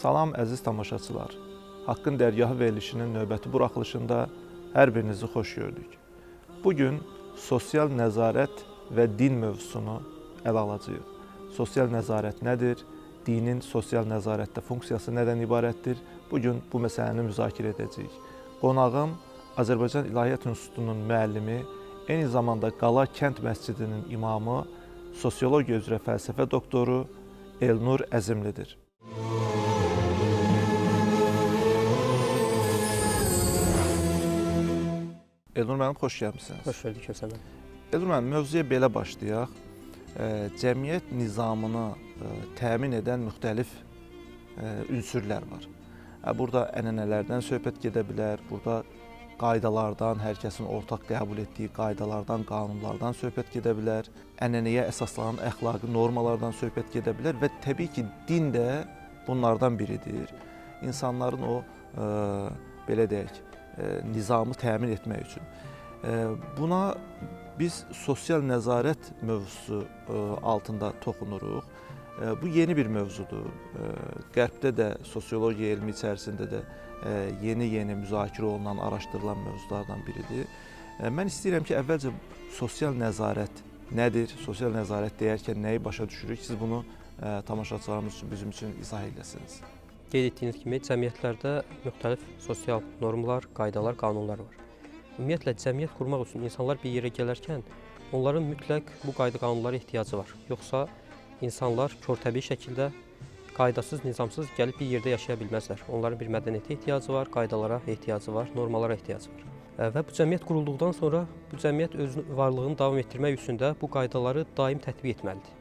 Salam əziz tamaşaçılar. Haqqın Dərgahı verilişinin növbəti buraxılışında hər birinizi xoş gördük. Bugün sosial nəzarət və din mövzusunu ələ alacağıq. Sosial nəzarət nədir? Dinin sosial nəzarətdə funksiyası nədən ibarətdir? Bugün bu məsələni müzakirə edəcəyik. Qonağım Azərbaycan İlahiyyat İnstitutunun müəllimi, eyni zamanda Qala Kənd Məscidinin imamı, sosiologiya üzrə fəlsəfə doktoru Elnur Əzimlidir. Elnur müəllim, xoş gəlmisiniz. Xoş gördük Kösəmən. Elnur müəllim, mövzuya belə başlayaq. Cəmiyyət nizamını təmin edən müxtəlif ünsürlər var. Burada ənənələrdən söhbət gedə bilər, burada qaydalardan, hər kəsin ortaq qəbul etdiyi qaydalardan, qanunlardan söhbət gedə bilər, ənənəyə əsaslanan əxlaqi normalardan söhbət gedə bilər və təbii ki, din də bunlardan biridir. İnsanların o, belə deyək, nizamı təmin etmək üçün. Buna biz sosial nəzarət mövzusu altında toxunuruq. Bu yeni bir mövzudur. Qərbdə də sosiologiya elmi içərisində də yeni müzakirə olunan, araşdırılan mövzulardan biridir. Mən istəyirəm ki, əvvəlcə sosial nəzarət nədir? Sosial nəzarət deyərkən nəyi başa düşürük? Siz bunu tamaşaçılarımız üçün, bizim üçün izah edəsiniz. Qeyd etdiyiniz kimi, cəmiyyətlərdə müxtəlif sosial normlar, qaydalar, qanunlar var. Ümumiyyətlə, cəmiyyət qurmaq üçün insanlar bir yerə gələrkən, onların mütləq bu qayda qanunlara ehtiyacı var. Yoxsa insanlar körtəbii şəkildə qaydasız, nizamsız gəlib bir yerdə yaşaya bilməzlər. Onların bir mədəniyyətə ehtiyacı var, qaydalara ehtiyacı var, normalara ehtiyacı var. Və bu cəmiyyət qurulduqdan sonra bu cəmiyyət öz varlığını davam etdirmək üçün də bu qaydaları daim tətbiq etməlidir.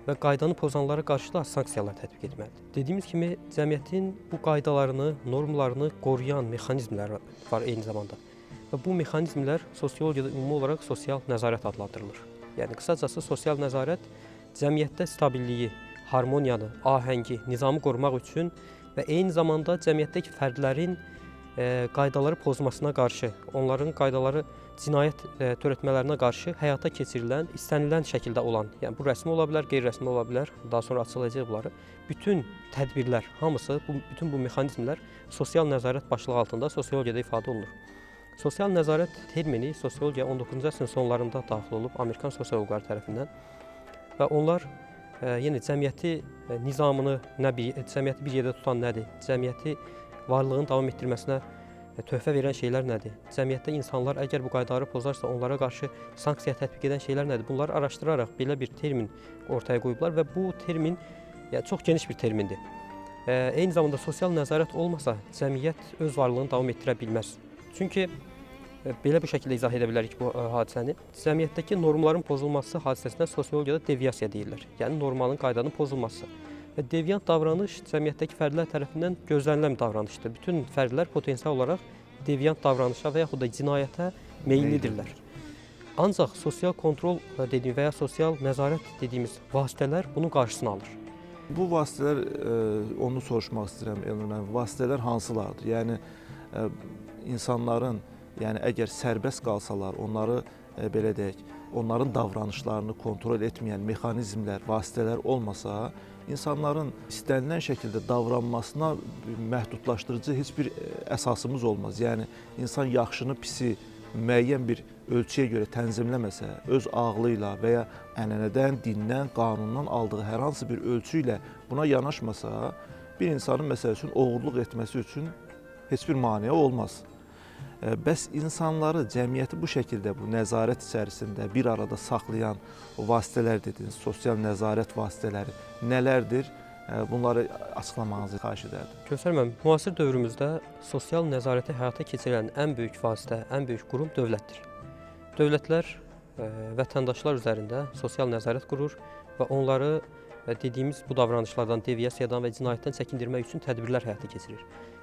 Və qaydanı pozanlara qarşı da sanksiyalar tətbiq etməlidir. Dediyimiz kimi, cəmiyyətin bu qaydalarını, normlarını qoruyan mexanizmlər var eyni zamanda. Və bu mexanizmlər sosiologiyada ümumi olaraq sosial nəzarət adlandırılır. Yəni, qısacası sosial nəzarət cəmiyyətdə stabilliyi, harmoniyanı, ahəngi, nizamı qorumaq üçün və eyni zamanda cəmiyyətdəki fərdlərin qaydaları pozmasına qarşı, onların qaydaları cinayət törətmələrinə qarşı həyata keçirilən, istənilən şəkildə olan, yəni bu rəsmi ola bilər, qeyri-rəsmi ola bilər, daha sonra açılacaq bunları. Bütün tədbirlər, hamısı, bütün bu mexanizmlər sosial nəzarət başlığı altında sosiologiyada ifadə olunur. Sosial nəzarət termini sosiologiya 19-cu əsrin sonlarında daxil olub Amerikan sosioloqları tərəfindən və onlar yenə cəmiyyəti nizamını, cəmiyyəti bir yerdə tutan nədir? Cəmiyyəti varlığın davam etdirməsinə töhfə verən şeylər nədir? Cəmiyyətdə insanlar əgər bu qaydaları pozarsa, onlara qarşı sanksiya tətbiq edən şeylər nədir? Bunları araşdıraraq belə bir termin ortaya qoyublar və bu termin çox geniş bir termindir. Eyni zamanda sosial nəzarət olmasa, cəmiyyət öz varlığını davam etdirə bilməz. Çünki belə bu şəkildə izah edə bilərik bu hadisəni. Cəmiyyətdəki normların pozulması hadisəsinə sosiologiyada deviasiya deyirlər. Yəni normalın, qaydanın pozulması. Və deviant davranış cəmiyyətdəki fərdlər tərəfindən gözlənilən davranışdır. Bütün fərdlər potensial olaraq deviant davranışa və yaxud da cinayətə meyillidirlər. Ancaq sosial kontrol dediyimiz və ya sosial nəzarət dediyimiz vasitələr bunun qarşısını alır. Bu vasitələr, onu soruşmaq istəyirəm Elnur müəllim, vasitələr hansılardır? Yəni, insanların, yəni əgər sərbəst qalsalar, onları, belə deyək, onların davranışlarını kontrol etməyən mexanizmlər, vasitələr olmasa, insanların istənilən şəkildə davranmasına məhdudlaşdırıcı heç bir əsasımız olmaz. Yəni, insan yaxşını, pisi müəyyən bir ölçüyə görə tənzimləməsə, öz ağlı ilə və ya ənənədən, dindən, qanundan aldığı hər hansı bir ölçü ilə buna yanaşmasa, bir insanın məsəl üçün oğurluq etməsi üçün heç bir maneə olmaz. Bəs insanları, cəmiyyəti bu şəkildə, bu nəzarət içərisində bir arada saxlayan o vasitələr dediniz, sosial nəzarət vasitələri nələrdir? Bunları açıqlamanızı xahiş edərdim. Kösər müəllim, müasir dövrümüzdə sosial nəzarəti həyata keçirən ən böyük vasitə, ən böyük qurum dövlətdir. Dövlətlər vətəndaşlar üzərində sosial nəzarət qurur və onları dediyimiz bu davranışlardan, deviasiyadan və cinayətdən çəkindirmək üçün tədbirlər həyata keçirir.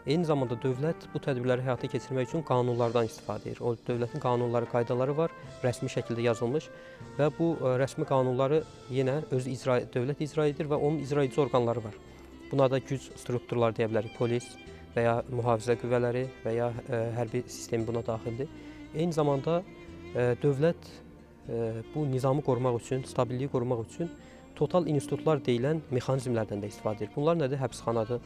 Eyni zamanda dövlət bu tədbirləri həyata keçirmək üçün qanunlardan istifadə edir. O dövlətin qanunları, qaydaları var, rəsmi şəkildə yazılmış və bu rəsmi qanunları yenə dövlət icra edir və onun icra edici orqanları var. Buna da güc strukturları deyə bilərik, polis və ya mühafizə qüvvələri və ya hərbi sistemi buna daxildir. Eyni zamanda dövlət bu nizamı qorumaq üçün, stabilliyi qorumaq üçün total institutlar deyilən mexanizmlərdən də istifadə edir. Bunlar nədir? Həbsxanadır.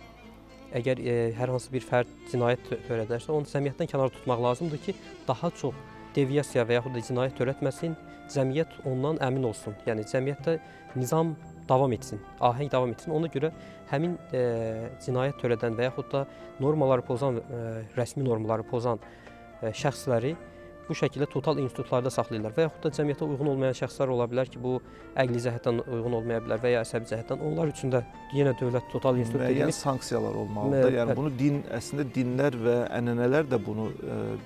Əgər hər hansı bir fərd cinayət törədərsə, onu cəmiyyətdən kənarda tutmaq lazımdır ki, daha çox deviasiya və yaxud da cinayət törətməsin, cəmiyyət ondan əmin olsun. Yəni cəmiyyətdə nizam davam etsin, ahəng davam etsin. Ona görə həmin cinayət törədən və yaxud da normaları pozan, rəsmi normaları pozan şəxsləri bu şəkildə total institutlarda saxlayırlar və yaxud da cəmiyyətə uyğun olmayan şəxslər ola bilər ki, bu əqli cəhətdən uyğun olmaya bilər və ya əsəbi cəhətdən. Onlar üçün də yenə dövlət total institut müəyyən dediyimiz sanksiyalar olmalıdır. Yəni bunu əslində dinlər və ənənələr də bunu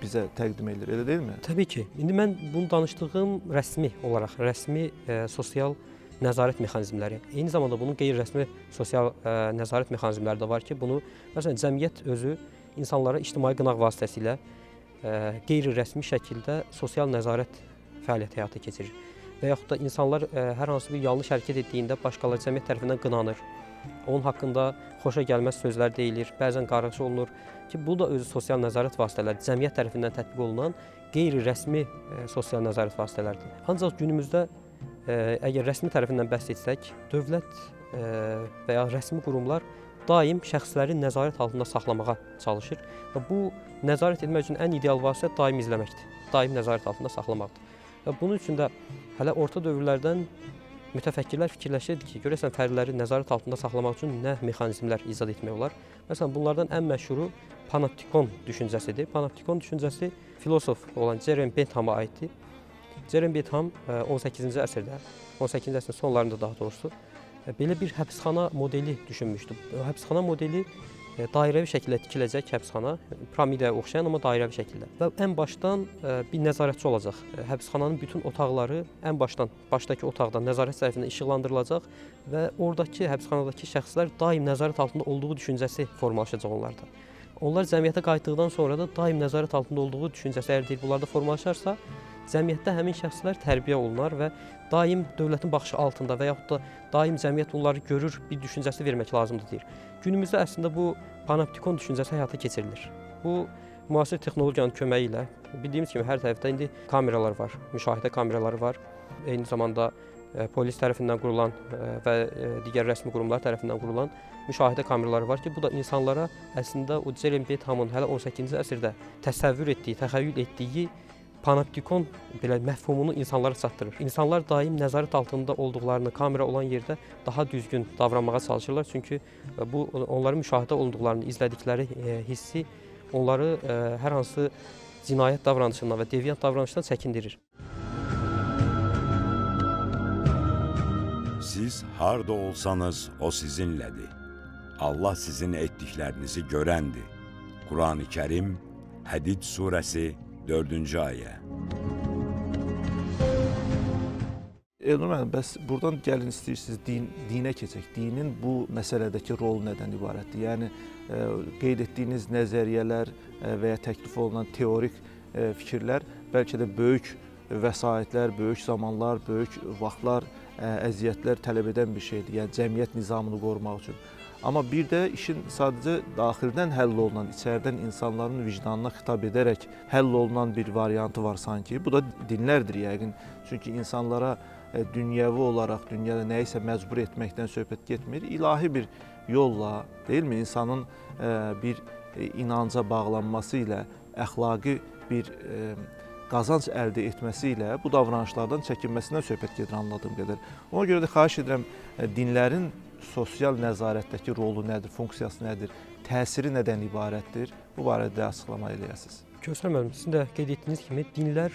bizə təqdim edir, elə deyilmi? Təbii ki. İndi mən bunu danışdığım rəsmi olaraq, rəsmi sosial nəzarət mexanizmləri. Eyni zamanda bunun qeyri-rəsmi sosial nəzarət mexanizmləri də var ki, bunu məsələn cəmiyyət özü insanlara ictimai qınaq vasitəsilə qeyri-rəsmi şəkildə sosial nəzarət fəaliyyəti həyata keçirir. Və yaxud da insanlar hər hansı bir yanlış hərəkət etdiyində başqaları cəmiyyət tərəfindən qınanır. Onun haqqında xoşa gəlməz sözlər deyilir, bəzən qarğışı olunur ki, bu da özü sosial nəzarət vasitələri, cəmiyyət tərəfindən tətbiq olunan qeyri-rəsmi sosial nəzarət vasitələridir. Ancaq günümüzdə əgər rəsmi tərəfindən bəhs etsək, dövlət və ya rəsmi qurumlar daim şəxsləri nəzarət altında saxlamağa çalışır və bu nəzarət etmək üçün ən ideal vasitə daim izləməkdir, daim nəzarət altında saxlamaqdır. Və bunun üçün də hələ orta dövrlərdən mütəfəkkirlər fikirləşirdi ki, görəsən fərdləri nəzarət altında saxlamaq üçün nə mexanizmlər icad etmək olar. Məsələn, bunlardan ən məşhuru panoptikon düşüncəsidir. Panoptikon düşüncəsi filosof olan Jeremy Bentham'a aiddir. Jeremy Bentham 18-ci əsrdə, 18-ci əsrin sonlarında daha doğrusu, belə bir həbsxana modeli düşünmüşdü. Həbsxana modeli dairəvi şəkildə tikiləcək həbsxana, piramidaya oxşayan, amma dairəvi şəkildə. Və ən başdan bir nəzarətçi olacaq. Həbsxananın bütün otaqları ən başdakı otaqdan nəzarət tərəfindən işıqlandırılacaq və oradakı həbsxanadakı şəxslər daim nəzarət altında olduğu düşüncəsi formalaşacaq onlarda. Onlar cəmiyyətə qayıtdıqdan sonra da daim nəzarət altında olduğu düşüncəsi əgər deyil, bunlarda formalaşarsa, cəmiyyətdə həmin şəxslər tərbiyə olunar və daim dövlətin baxışı altında və yaxud da daim cəmiyyət onları görür, bir düşüncəsi vermək lazımdır deyir. Günümüzdə əslində bu panoptikon düşüncəsi həyata keçirilir. Bu müasir texnologiyanın köməyi ilə bildiyimiz kimi hər tərəfdə indi kameralar var, müşahidə kameraları var. Eyni zamanda polis tərəfindən qurulan və digər rəsmi qurumlar tərəfindən qurulan müşahidə kameraları var ki, bu da insanlara əslində o Jeremy Bentham'ın hələ 18-ci əsrdə təsəvvür etdiyi, təxəyyül etdiyi panoptikon belə məfhumunu insanlara çatdırır. İnsanlar daim nəzarət altında olduqlarını, kamera olan yerdə daha düzgün davranmağa çalışırlar. Çünki bu onların müşahidə olunduqlarını, izlədikləri hissi onları hər hansı cinayət davranışından və deviant davranışdan çəkindirir. Siz harda olsanız o sizinlədir. Allah sizin etdiklərinizi görəndir. Quran-ı Kərim, Hədid surəsi 4-cü ayə. Elnur müəllim, bəs buradan gəlin istəyirsiniz dinə keçək. Dinin bu məsələdəki rolu nədən ibarətdir? Yəni qeyd etdiyiniz nəzəriyyələr və ya təklif olunan teorik fikirlər bəlkə də böyük vəsaitlər, böyük zamanlar, böyük vaxtlar, əziyyətlər tələb edən bir şeydir. Yəni cəmiyyət nizamını qorumaq üçün. Amma bir də işin sadəcə daxildən həll olunan, içəridən insanların vicdanına xitab edərək həll olunan bir variantı var sanki. Bu da dinlərdir yəqin. Çünki insanlara dünyəvi olaraq, dünyada nəyisə məcbur etməkdən söhbət getmir. İlahi bir yolla, deyilmi? İnsanın bir inanca bağlanması ilə, əxlaqi bir qazanc əldə etməsi ilə bu davranışlardan çəkinməsindən söhbət gedir anladığım qədər. Ona görə də xahiş edirəm, dinlərin sosial nəzarətdəki rolu nədir, funksiyası nədir, təsiri nədən ibarətdir? Bu barədə açıqlama eləyəsiniz. Göstər müəllim, sizin də qeyd etdiyiniz kimi dinlər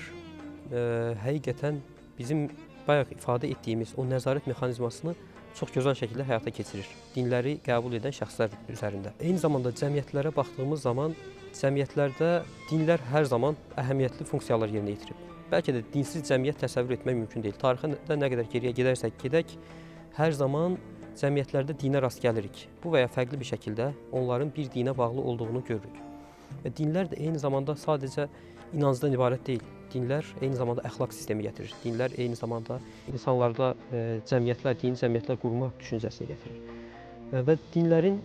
həqiqətən bizim bayaq ifadə etdiyimiz o nəzarət mexanizmasını çox gözəl şəkildə həyata keçirir. Dinləri qəbul edən şəxslər üzərində. Eyni zamanda cəmiyyətlərə baxdığımız zaman cəmiyyətlərdə dinlər hər zaman əhəmiyyətli funksiyalar yerinə yetirib. Bəlkə də dinsiz cəmiyyət təsəvvür etmək mümkün deyil. Tarixdə nə qədər geriyə gedərsək gedək, hər zaman cəmiyyətlərdə dinə rast gəlirik. Bu və ya fərqli bir şəkildə onların bir dinə bağlı olduğunu görürük. Və dinlər də eyni zamanda sadəcə inancdan ibarət deyil. Dinlər eyni zamanda əxlaq sistemi gətirir. Dinlər eyni zamanda insanlarda cəmiyyətlər, dini cəmiyyətlər qurma düşüncəsini gətirir. Və dinlərin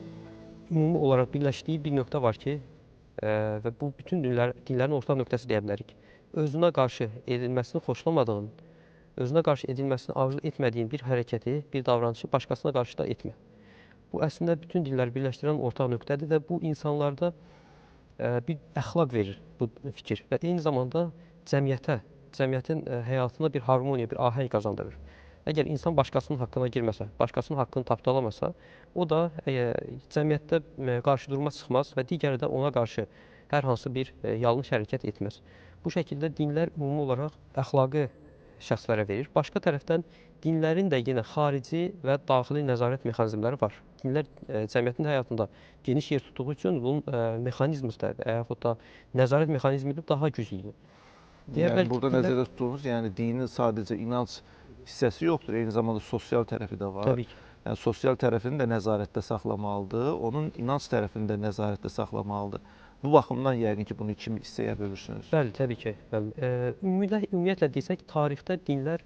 ümumi olaraq birləşdiyi bir nöqtə var ki, və bu bütün dinlərin ortaq nöqtəsi deyə bilərik. Özünə qarşı edilməsini xoşlamadığın özünə qarşı edilməsini arzu etmədiyin bir hərəkəti, bir davranışı başqasına qarşı da etmə. Bu əslində bütün dilləri birləşdirən ortaq nöqtədir və bu insanlarda bir əxlaq verir bu fikir və eyni zamanda cəmiyyətin həyatına bir harmoniya, bir ahəng qazandırır. Əgər insan başqasının haqqına girməsə, başqasının haqqını tapdalamasa, o da cəmiyyətdə qarşıdurma çıxmaz və digəri də ona qarşı hər hansı bir yanlış hərəkət etməz. Bu şəkildə dinlər ümumi olaraq əxlaqı şəxslərə verir. Başqa tərəfdən dinlərin də yenə xarici və daxili nəzarət mexanizmləri var. Dinlər cəmiyyətin həyatında geniş yer tutduğu üçün bunun mexanizmi də, yaxud da nəzarət mexanizmi də daha güclüdür. Yəni burada nəzərdə tutduğumuz, yəni dinin sadəcə inanc hissəsi yoxdur, eyni zamanda sosial tərəfi də var. Təbii ki. Yəni sosial tərəfini də nəzarətdə saxlamalıdır, onun inanc tərəfini də nəzarətdə saxlamalıdır. Bu baxımdan yəqin ki, bunu iki hissəyə bölürsünüz. Bəli, təbii ki. Ümumiyyətlə desək, tarixdə dinlər,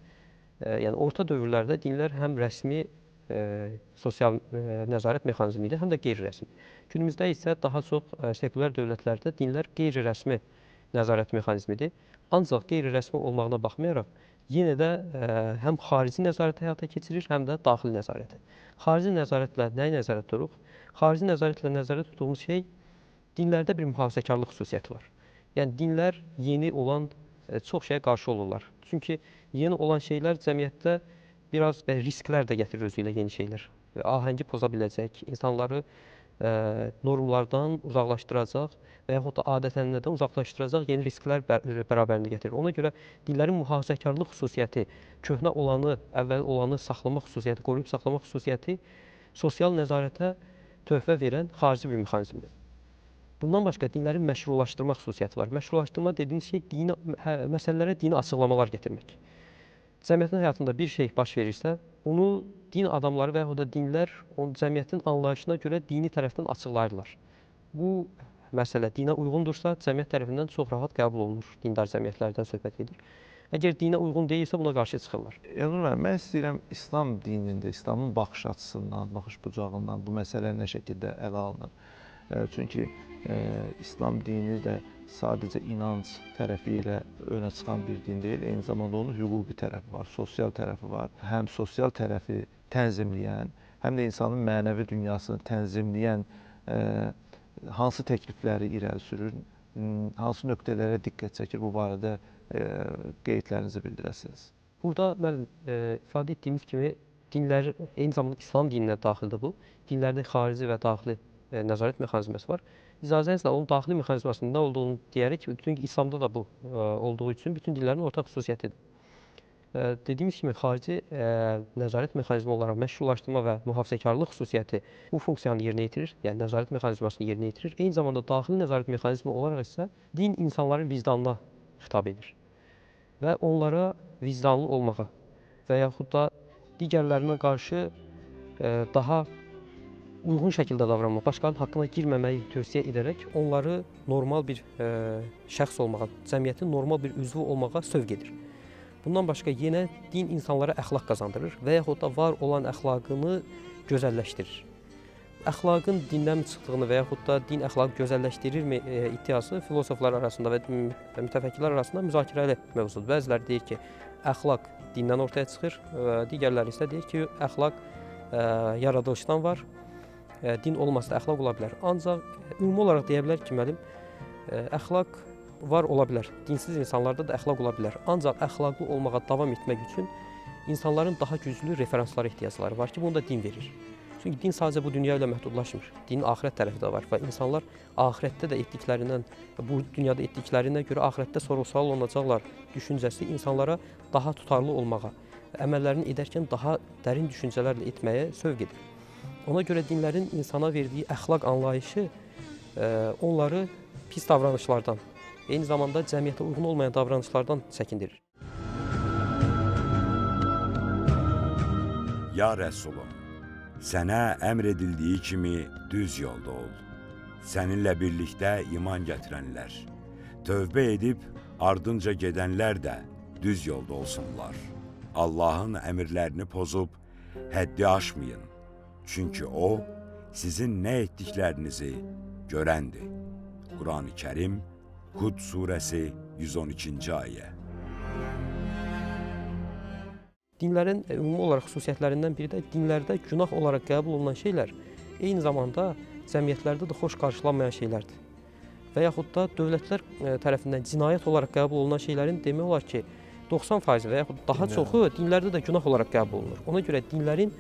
yəni orta dövrlərdə dinlər həm rəsmi sosial nəzarət mexanizmi idi, həm də qeyri-rəsmi. Günümüzdə isə daha çox sekulyar dövlətlərdə dinlər qeyri-rəsmi nəzarət mexanizmidir. Ancaq qeyri-rəsmi olmağına baxmayaraq, yenə də həm xarici nəzarət həyata keçirir, həm də daxili nəzarəti. Xarici nəzarətlə nəyi nəzərdə tuturuq? Xarici nəzarətlə nəzərdə tutduğumuz şey dinlərdə bir mühafizəkarlıq xüsusiyyəti var. Yəni dinlər yeni olan çox şeyə qarşı olurlar. Çünki yeni olan şeylər cəmiyyətdə biraz risklər də gətirir özü ilə yeni şeylər. Ahəngi poza biləcək, insanları normlardan uzaqlaşdıracaq və yaxud da adət-ənənədən uzaqlaşdıracaq yeni risklər bərabərində gətirir. Ona görə dinlərin mühafizəkarlıq xüsusiyyəti, köhnə olanı, əvvəl olanı saxlama xüsusiyyəti, qoruyub saxlama xüsusiyyəti sosial nəzarətə töhfə verən xarici bir mexanizmdir. Bundan başqa dinlərin məşrulaşdırma xüsusiyyəti var. Məşrulaşdırma dediyimiz şey məsələlərə dini açıqlamalar gətirmək. Cəmiyyətin həyatında bir şey baş verirsə, onu din adamları və yaxud da dinlər cəmiyyətin anlayışına görə dini tərəfdən açıqlayırlar. Bu məsələ dinə uyğundursa, cəmiyyət tərəfindən çox rahat qəbul olunur. Dindar cəmiyyətlərdən söhbət edir. Əgər dinə uyğun deyilsə, buna qarşı çıxırlar. Elnur müəllim, mən istəyirəm İslam dinində, İslamın baxış açısından, baxış bucağından bu məsələ nə şəkildə ələ alınır? Çünki İslam dini də sadəcə inanc tərəfi ilə önə çıxan bir din deyil, eyni zamanda onun hüquqi tərəfi var, sosial tərəfi var. Həm sosial tərəfi tənzimləyən, həm də insanın mənəvi dünyasını tənzimləyən hansı təklifləri irəli sürür, hansı nöqtələrə diqqət çəkir, bu barədə qeydlərinizi bildirəsiniz. Burada mən ifadə etdiyimiz kimi dinlər, eyni zamanda İslam dininə daxildir bu. Dinlərdə xarici və daxili nəzarət mexanizması var. İcazənizlə onun daxili mexanizmasının nə olduğunu deyərək, çünki İslamda da bu olduğu üçün bütün dinlərin ortaq xüsusiyyətidir. Dediyimiz kimi xarici nəzarət mexanizmi olaraq məşrulaşdırma və mühafizəkarlıq xüsusiyyəti bu funksiyanı yerinə yetirir, yəni nəzarət mexanizmasını yerinə yetirir. Eyni zamanda daxili nəzarət mexanizmi olaraq isə din insanların vicdanına xitab edir və onlara vicdanlı olmağa və yaxud da digərlərinə qarşı daha uyğun şəkildə davranmaq, başqanın haqqına girməməyi tövsiyə edərək onları normal bir şəxs olmağa, cəmiyyətin normal bir üzvü olmağa sövq edir. Bundan başqa yenə din insanlara əxlaq qazandırır və yaxud da var olan əxlaqını gözəlləşdirir. Əxlaqın dindən çıxdığını və yaxud da din əxlaqı gözəlləşdirirmi iddiası filosoflar arasında və mütəfəkkirlər arasında müzakirəli mövzudur. Bəziləri deyir ki, əxlaq dindən ortaya çıxır, digərləri isə deyir ki, əxlaq yaradılışdan var. Din olmasa da əxlaq ola bilər. Ancaq ümumi olaraq deyə bilər ki, müəllim, əxlaq var ola bilər. Dinsiz insanlarda da əxlaq ola bilər. Ancaq əxlaqlı olmağa davam etmək üçün insanların daha güclü referanslara ehtiyacları var ki, bunu da din verir. Çünki din sadəcə bu dünya ilə məhdudlaşmır. Dinin axirət tərəfi də var və insanlar axirətdə də etdiklərindən, bu dünyada etdiklərinə görə axirətdə sorğu-sual olunacaqlar düşüncəsi insanlara daha tutarlı olmağa, əməllərini edərkən daha dərin düşüncələrlə etməyə sövq edir. Ona görə dinlərin insana verdiyi əxlaq anlayışı onları pis davranışlardan, eyni zamanda cəmiyyətə uyğun olmayan davranışlardan çəkindirir. Ya Rəsulum, sənə əmr edildiyi kimi düz yolda ol. Səninlə birlikdə iman gətirənlər, tövbə edib ardınca gedənlər də düz yolda olsunlar. Allahın əmrlərini pozub həddi aşmayın. Çünki o, sizin nə etdiklərinizi görəndir. Quran-ı Kərim, Hud surəsi 112-ci ayə. Dinlərin ümumi olaraq xüsusiyyətlərindən biri də dinlərdə günah olaraq qəbul olunan şeylər eyni zamanda cəmiyyətlərdə də xoş qarşılanmayan şeylərdir. Və yaxud da dövlətlər tərəfindən cinayət olaraq qəbul olunan şeylərin demək olar ki, 90% və yaxud daha çoxu dinlərdə də günah olaraq qəbul olunur. Ona görə dinlərin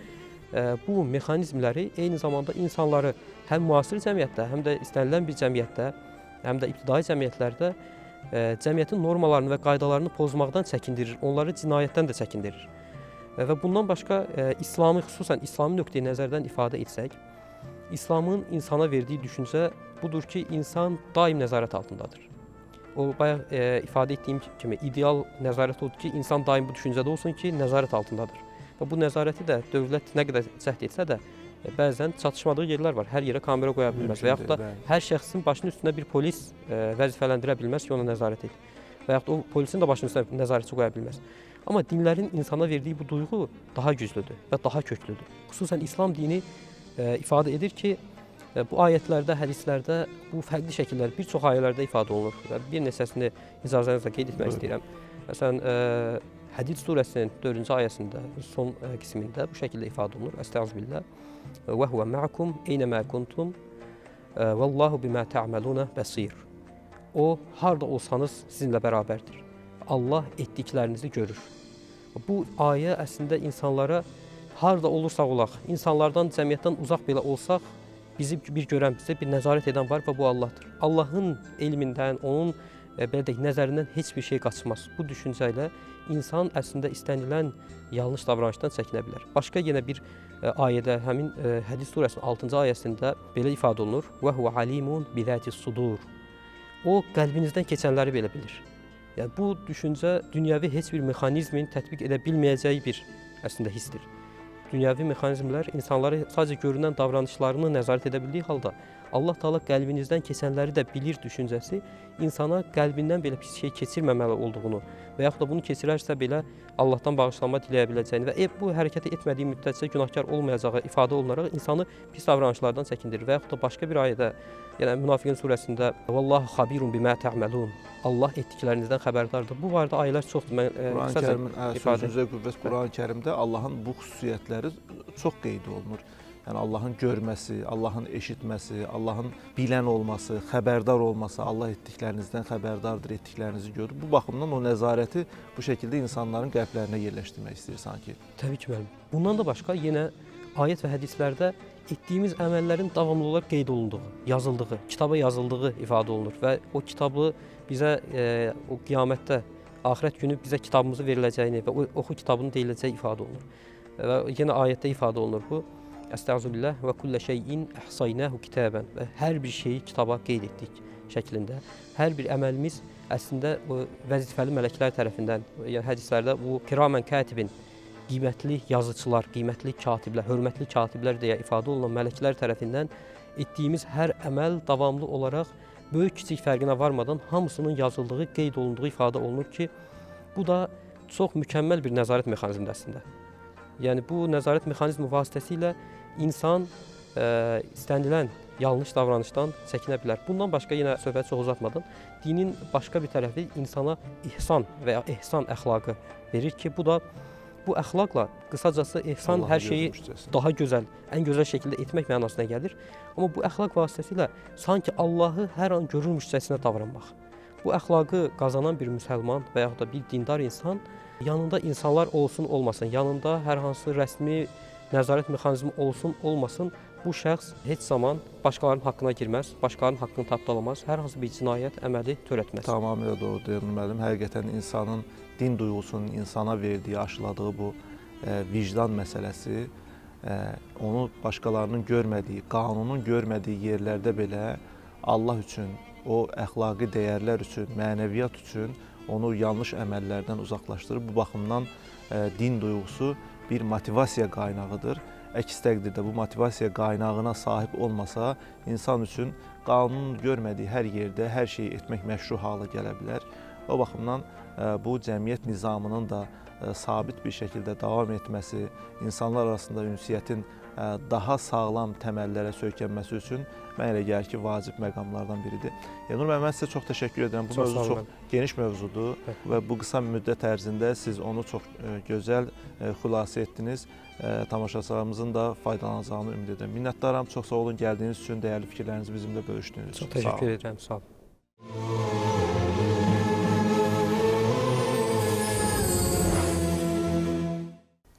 bu mexanizmləri eyni zamanda insanları həm müasir cəmiyyətdə, həm də istənilən bir cəmiyyətdə, həm də ibtidai cəmiyyətlərdə cəmiyyətin normalarını və qaydalarını pozmaqdan çəkindirir, onları cinayətdən də çəkindirir. Və bundan başqa İslamı, xüsusən İslami nöqteyi nəzərdən ifadə etsək, İslamın insana verdiyi düşüncə budur ki, insan daim nəzarət altındadır. O bayaq ifadə etdiyim kimi ideal nəzarət odur ki, insan daim bu düşüncədə olsun ki, nəzarət altındadır. Və bu nəzarəti də dövlət nə qədər cəhd etsə də bəzən çatışmadığı yerlər var. Hər yerə kamera qoya bilməz və yaxud da hər şəxsin başının üstünə bir polis vəzifələndirə bilməz ki, ona nəzarət et. Və yaxud o polisin də başının üstünə nəzarətçi qoya bilməz. Amma dinlərin insana verdiyi bu duyğu daha güclüdür və daha köklüdür. Xüsusən İslam dini ifadə edir ki, bu ayətlərdə, hədislərdə bu fərqli şəkillər bir çox ayələrdə ifadə olunur. Və bir neçəsini icazənizlə qeyd etmək istəyirəm. Məsələn, Hədid surəsinin 4-cü ayəsində, son qismində bu şəkildə ifadə olunur. Estağfirullah. Və huve ma'akum eynəmə kuntum vallahu bima ta'maluna basir. O harda olsanız sizinlə bərabərdir. Allah etdiklərinizi görür. Bu ayə əslində insanlara harda olursaq olaq, insanlardan, cəmiyyətdən uzaq belə olsaq, bizi bir görən, bizə bir nəzarət edən var və bu Allahdır. Allahın elmindən, onun belə deyək, nəzərindən heç bir şey qaçmaz. Bu düşüncə ilə insan əslində istənilən yanlış davranışdan çəkinə bilər. Başqa yenə bir ayədə, həmin Hədid surəsinin 6-cı ayəsində belə ifadə olunur. Və huve alimun bizətis sudur. O, qəlbinizdən keçənləri belə bilir. Yəni, bu düşüncə dünyəvi heç bir mexanizmin tətbiq edə bilməyəcəyi bir əslində hissdir. Dünyəvi mexanizmlər insanları sadəcə görünən davranışlarını nəzarət edə bildiyi halda Allah Taala qəlbinizdən keçənləri də bilir düşüncəsi insana qəlbindən belə pis şey keçirməməli olduğunu və yaxud da bunu keçirərsə belə Allahdan bağışlanma diləyə biləcəyini və bu hərəkəti etmədiyi müddətcə günahkar olmayacağı ifadə olunaraq insanı pis davranışlardan çəkindirir. Və yaxud da başqa bir ayədə, yəni Münafiqun surəsində "Vallahu xabirun bima ta'malun." Allah etdiklərinizdən xəbərdardır. Bu barədə ayələr çoxdur. Mən Quran-Kərimin sözünüzə qüvvət Quran-Kərimdə Allahın bu xüsusiyyətləri çox qeyd olunur. Yəni Allahın görməsi, Allahın eşitməsi, Allahın bilən olması, xəbərdar olması, Allah etdiklərinizdən xəbərdardır, etdiklərinizi görür. Bu baxımdan o nəzarəti bu şəkildə insanların qəlblərinə yerləşdirmək istəyir sanki. Təbii ki, müəllim. Bundan da başqa yenə ayət və hədislərdə etdiyimiz əməllərin davamlı olaraq qeyd olunduğu, yazıldığı, kitaba yazıldığı ifadə olunur və o kitabı bizə o qiyamətdə, axirət günü bizə kitabımızı veriləcəyini və oxu kitabının deyiləcəyi ifadə olunur. Və yenə ayətdə ifadə olunur bu. Estağfirullah və kullə şeyin əhsaynahu kitaban. Və hər bir şeyi kitaba qeyd etdik şəklində. Hər bir əməlimiz əslində o vəzifəli mələklər tərəfindən, yəni hədislərdə bu kiramən katibin, qiymətli yazıçılar, qiymətli katiblər, hörmətli katiblər deyə ifadə olunan mələklər tərəfindən etdiyimiz hər əməl davamlı olaraq böyük-kiçik fərqinə varmadan hamısının yazıldığı, qeyd olunduğu ifadə olunur ki, bu da çox mükəmməl bir nəzarət mexanizmidir əslində. Yəni bu nəzarət mexanizmi vasitəsilə insan istənilən yanlış davranışdan çəkinə bilər. Bundan başqa yenə söhbəti çox uzatmadan dinin başqa bir tərəfi insana ihsan və ya ehsan əxlaqı verir ki, bu da bu əxlaqla qısacası ehsan hər şeyi daha gözəl, ən gözəl şəkildə etmək mənasına gəlir. Amma bu əxlaq vasitəsilə sanki Allahı hər an görürmüşcəsinə davranmaq. Bu əxlaqı qazanan bir müsəlman və yaxud da bir dindar insan yanında insanlar olsun olmasın, yanında hər hansı rəsmi nəzarət mexanizmi olsun olmasın, bu şəxs heç zaman başqalarının haqqına girməz, başqalarının haqqını tapdalamaz, hər hansı bir cinayət əməli törətməz. Tamamilə doğrudur müəllim. Həqiqətən insanın din duyğusunun insana verdiyi, aşıladığı bu vicdan məsələsi onu başqalarının görmədiyi, qanunun görmədiyi yerlərdə belə Allah üçün, o əxlaqi dəyərlər üçün, mənəviyyat üçün onu yanlış əməllərdən uzaqlaşdırır. Bu baxımdan din duyğusu bir motivasiya qaynağıdır. Əks təqdirdə bu motivasiya qaynağına sahib olmasa, insan üçün qanunun görmədiyi hər yerdə hər şeyi etmək məşru hala gələ bilər. O baxımdan bu cəmiyyət nizamının da sabit bir şəkildə davam etməsi, insanlar arasında ünsiyyətin daha sağlam təməllərə söykənməsi üçün mən elə gəlir ki, vacib məqamlardan biridir. Elnur müəllim, mən sizə çox təşəkkür edirəm. Bu mövzu çox geniş mövzudur və bu qısa müddət ərzində siz onu çox gözəl xülasə etdiniz. Tamaşaçılarımızın da faydalanacağını ümid edirəm. Minnətdaram, çox sağ olun gəldiyiniz üçün, dəyərli fikirlərinizi bizimlə bölüşdüyünüz üçün. Çox təşəkkür edirəm, sağ olun.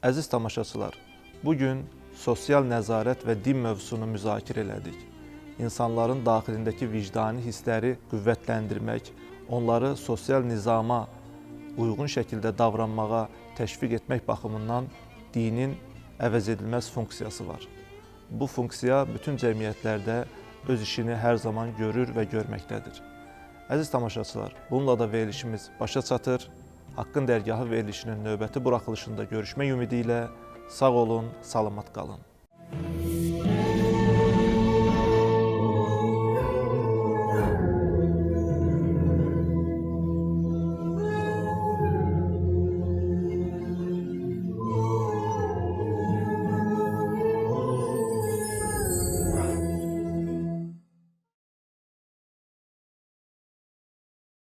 Əziz tamaşaçılar, bugün sosial nəzarət və din mövzusunu müzakirə elədik. İnsanların daxilindəki vicdani hissləri qüvvətləndirmək, onları sosial nizama uyğun şəkildə davranmağa təşviq etmək baxımından dinin əvəzedilməz funksiyası var. Bu funksiya bütün cəmiyyətlərdə öz işini hər zaman görür və görməkdədir. Əziz tamaşaçılar, bununla da verilişimiz başa çatır. Haqqın Dərgahı verilişinin növbəti buraxılışında görüşmək ümidi ilə sağ olun, salamat qalın.